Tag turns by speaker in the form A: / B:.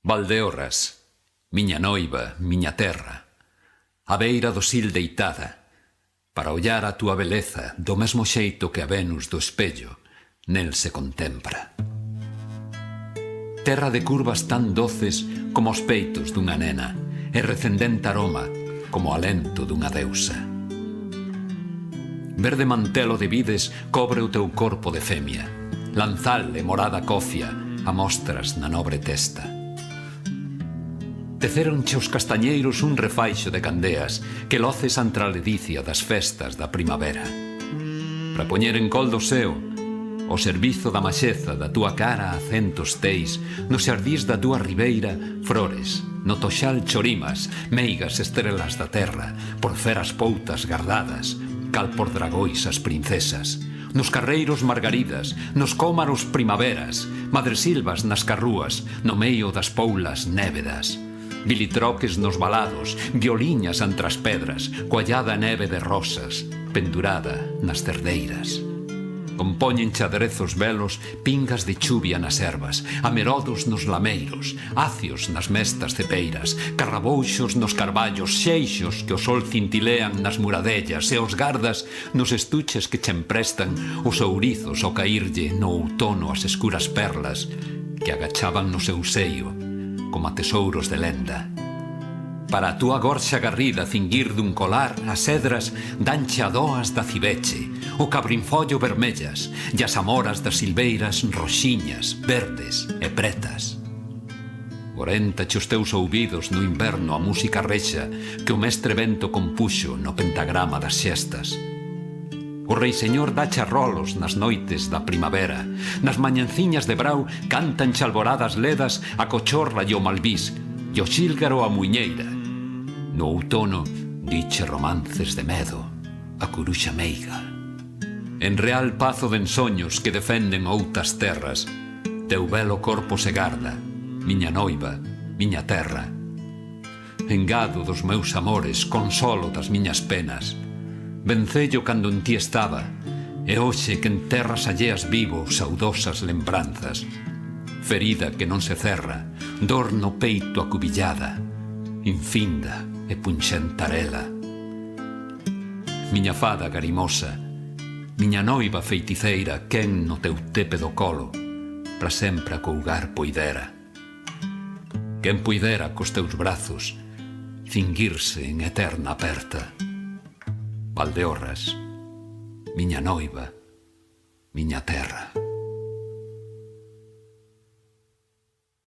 A: Valdeorras, miña noiva, miña terra, a beira do sil deitada, para ollar a túa beleza do mesmo xeito que a Venus do espello nel se contempla. Terra de curvas tan doces como os peitos dunha nena e recendente aroma como o alento dunha deusa. Verde mantelo de vides cobre o teu corpo de femia, lanzal e morada cofia a mostras na nobre testa. Teceronche os castañeiros un refaixo de candeas que loces antra a ledicia das festas da primavera. Para poñer en col do seo, o servizo da maxeza da túa cara a centos teis, nos xardís da túa ribeira, flores, no toxal chorimas, meigas estrelas da terra, por feras poutas gardadas, cal por dragois as princesas, nos carreiros margaridas, nos cómaros primaveras, madresilvas nas carrúas, no meio das poulas névedas, bilitroques nos valados, violiñas entre as pedras, coallada neve de rosas, pendurada nas cerdeiras. Compoñen xadrezos velos, pingas de chuvia nas ervas, amerodos nos lameiros, acios nas mestas cepeiras, carrabouxos nos carballos, xeixos que o sol cintilean nas muradellas e os gardas nos estuches que che emprestan os ourizos ao caírlle no outono as escuras perlas que agachaban no seu seio como a tesouros de lenda. Para a túa gorxa garrida cinguir dun colar, as cedras danche adoas da cibeche, o cabrinfollo vermellas e as amoras das silveiras roxiñas, verdes e pretas. Oréntache os teus ouvidos no inverno a música rexa que o mestre vento compuxo no pentagrama das xestas. O rei señor dache rolos nas noites da primavera, nas mañanciñas de brau cantan alboradas ledas a cochorra e o malvís, e o xílgaro a muiñeira. No outono diche romances de medo a curuxa meiga. En real pazo de ensoños que defenden outras terras, teu belo corpo se garda, miña noiva, miña terra. Engado dos meus amores, consolo das miñas penas, vencello cando en ti estaba, e hoxe que en terras alleas vivo saudosas lembranzas, ferida que non se cerra, dor no peito acubillada, infinda e punxentarela. Miña fada garimosa, miña noiva feiticeira, quen no teu tepe do colo para sempre acougar poidera. Quen poidera cos teus brazos cinguirse en eterna aperta. Valdeorras, miña noiva, miña terra.